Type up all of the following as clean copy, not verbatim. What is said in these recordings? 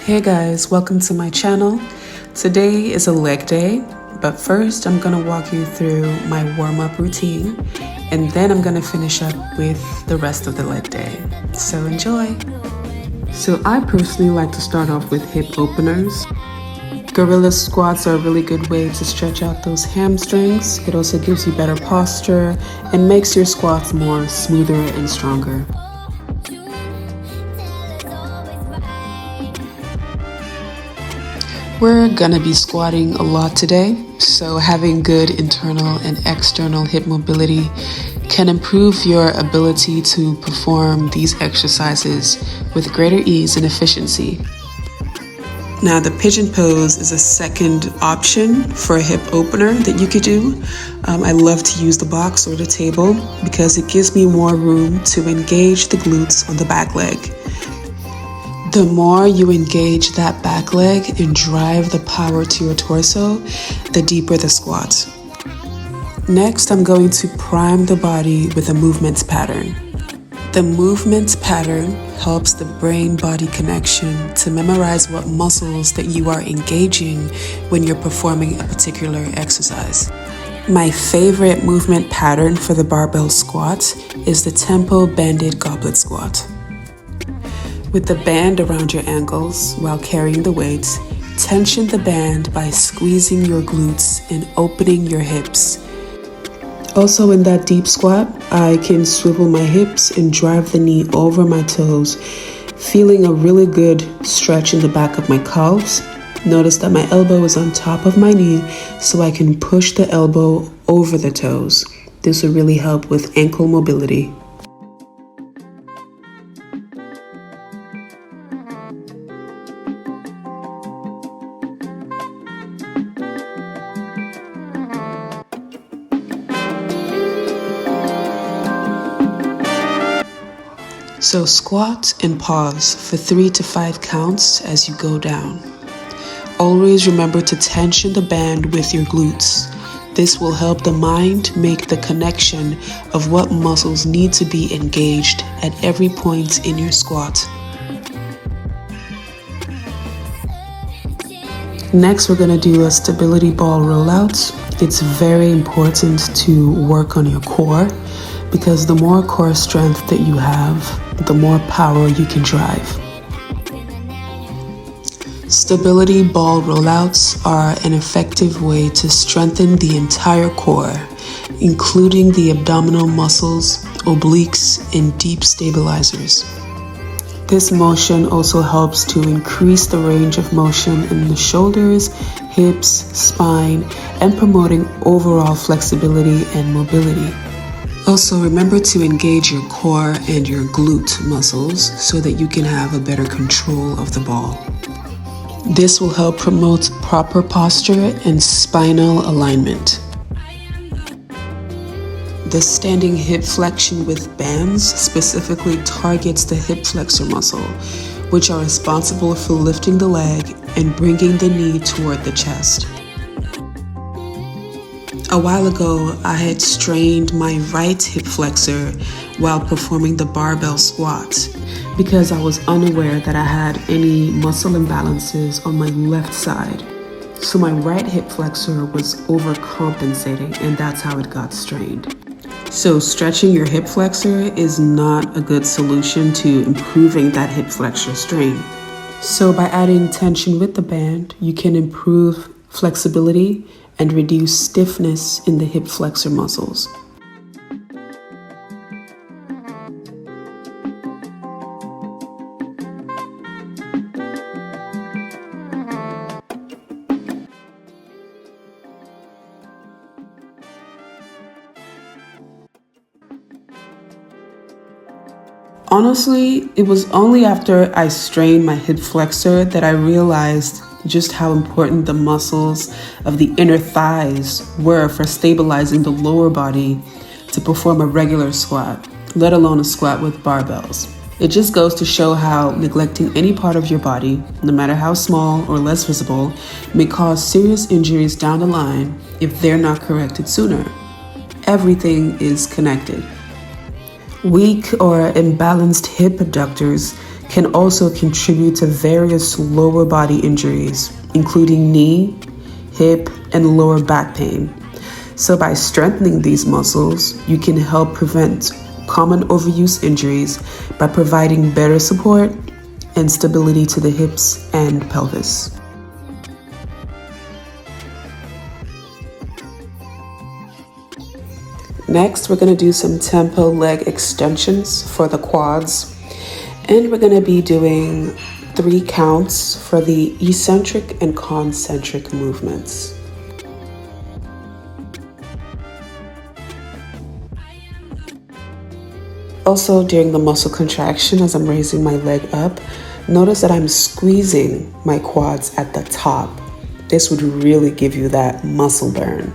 Hey guys, welcome to my channel. Today is a leg day, but first I'm gonna walk you through my warm-up routine and then I'm gonna finish up with the rest of the leg day. So enjoy. So I personally like to start off with hip openers. Gorilla squats are a really good way to stretch out those hamstrings. It also gives you better posture and makes your squats more smoother and stronger. We're gonna be squatting a lot today, so having good internal and external hip mobility can improve your ability to perform these exercises with greater ease and efficiency. Now, the pigeon pose is a second option for a hip opener that you could do. I love to use the box or the table because it gives me more room to engage the glutes on the back leg. The more you engage that back leg and drive the power to your torso, the deeper the squat. Next, I'm going to prime the body with a movements pattern. The movements pattern helps the brain-body connection to memorize what muscles that you are engaging when you're performing a particular exercise. My favorite movement pattern for the barbell squat is the tempo banded goblet squat. With the band around your ankles while carrying the weights, tension the band by squeezing your glutes and opening your hips. Also in that deep squat, I can swivel my hips and drive the knee over my toes, feeling a really good stretch in the back of my calves. Notice that my elbow is on top of my knee so I can push the elbow over the toes. This will really help with ankle mobility. So squat and pause for 3 to 5 counts as you go down. Always remember to tension the band with your glutes. This will help the mind make the connection of what muscles need to be engaged at every point in your squat. Next, we're going to do a stability ball rollout. It's very important to work on your core because the more core strength that you have, the more power you can drive. Stability ball rollouts are an effective way to strengthen the entire core, including the abdominal muscles, obliques, and deep stabilizers. This motion also helps to increase the range of motion in the shoulders, hips, spine, and promoting overall flexibility and mobility. Also, remember to engage your core and your glute muscles so that you can have a better control of the ball. This will help promote proper posture and spinal alignment. The standing hip flexion with bands specifically targets the hip flexor muscle, which are responsible for lifting the leg and bringing the knee toward the chest. A while ago, I had strained my right hip flexor while performing the barbell squat because I was unaware that I had any muscle imbalances on my left side. So my right hip flexor was overcompensating and that's how it got strained. So stretching your hip flexor is not a good solution to improving that hip flexor strain. So by adding tension with the band, you can improve flexibility and reduce stiffness in the hip flexor muscles. Honestly, it was only after I strained my hip flexor that I realized just how important the muscles of the inner thighs were for stabilizing the lower body to perform a regular squat, let alone a squat with barbells. It just goes to show how neglecting any part of your body, no matter how small or less visible, may cause serious injuries down the line if they're not corrected sooner. Everything is connected. Weak or imbalanced hip abductors can also contribute to various lower body injuries, including knee, hip, and lower back pain. So by strengthening these muscles, you can help prevent common overuse injuries by providing better support and stability to the hips and pelvis. Next, we're going to do some tempo leg extensions for the quads. And we're going to be doing 3 counts for the eccentric and concentric movements. Also, during the muscle contraction, as I'm raising my leg up, notice that I'm squeezing my quads at the top. This would really give you that muscle burn.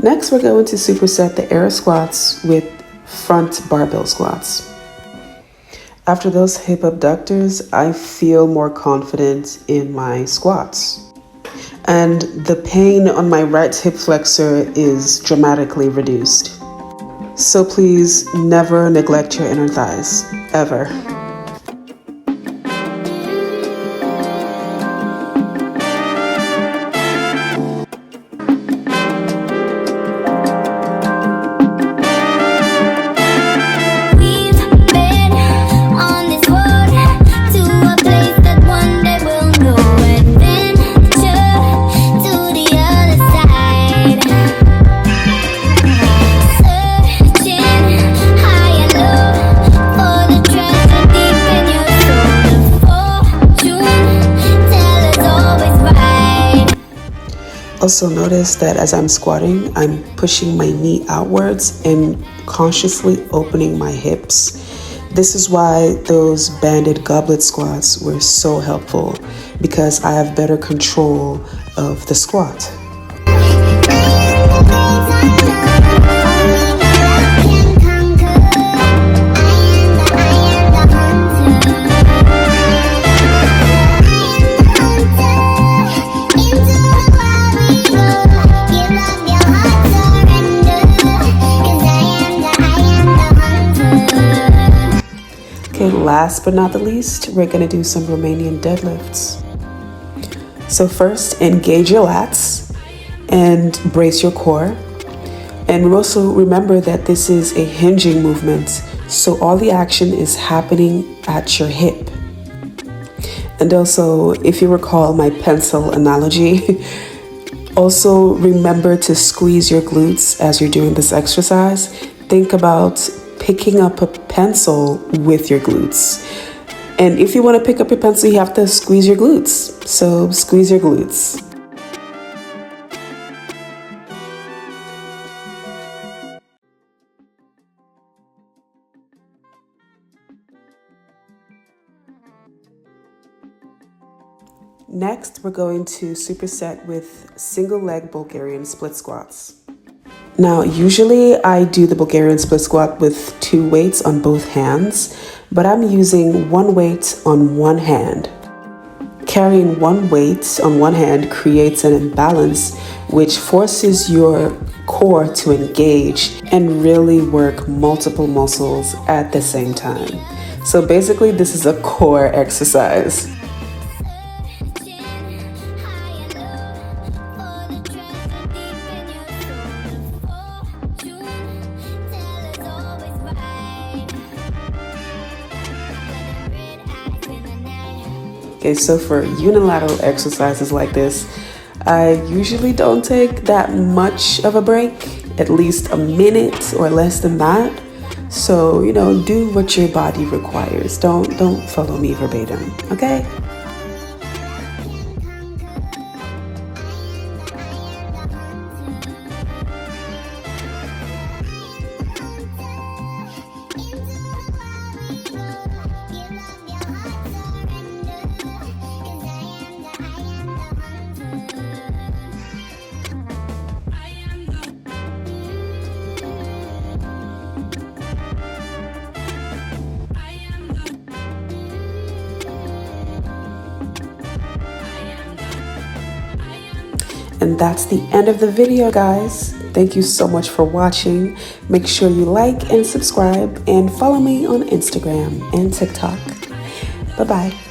Next, we're going to superset the air squats with front barbell squats. After those hip abductors, I feel more confident in my squats. And the pain on my right hip flexor is dramatically reduced. So please never neglect your inner thighs, ever. Also notice that as I'm squatting, I'm pushing my knee outwards and consciously opening my hips. This is why those banded goblet squats were so helpful, because I have better control of the squat. Last but not the least, we're going to do some Romanian deadlifts. So first, engage your lats and brace your core. And also remember that this is a hinging movement, so all the action is happening at your hip. And also, if you recall my pencil analogy, also remember to squeeze your glutes as you're doing this exercise. Think about picking up a pencil with your glutes. And if you want to pick up your pencil, you have to squeeze your glutes. So squeeze your glutes. Next, we're going to superset with single leg Bulgarian split squats. Now, usually I do the Bulgarian split squat with 2 weights on both hands, but I'm using 1 weight on one hand. Carrying 1 weight on one hand creates an imbalance, which forces your core to engage and really work multiple muscles at the same time. So basically, this is a core exercise. Okay, so for unilateral exercises like this, I usually don't take that much of a break, at least a minute or less than that. So, do what your body requires. Don't follow me verbatim, okay? And that's the end of the video, guys. Thank you so much for watching. Make sure you like and subscribe and follow me on Instagram and TikTok. Bye-bye.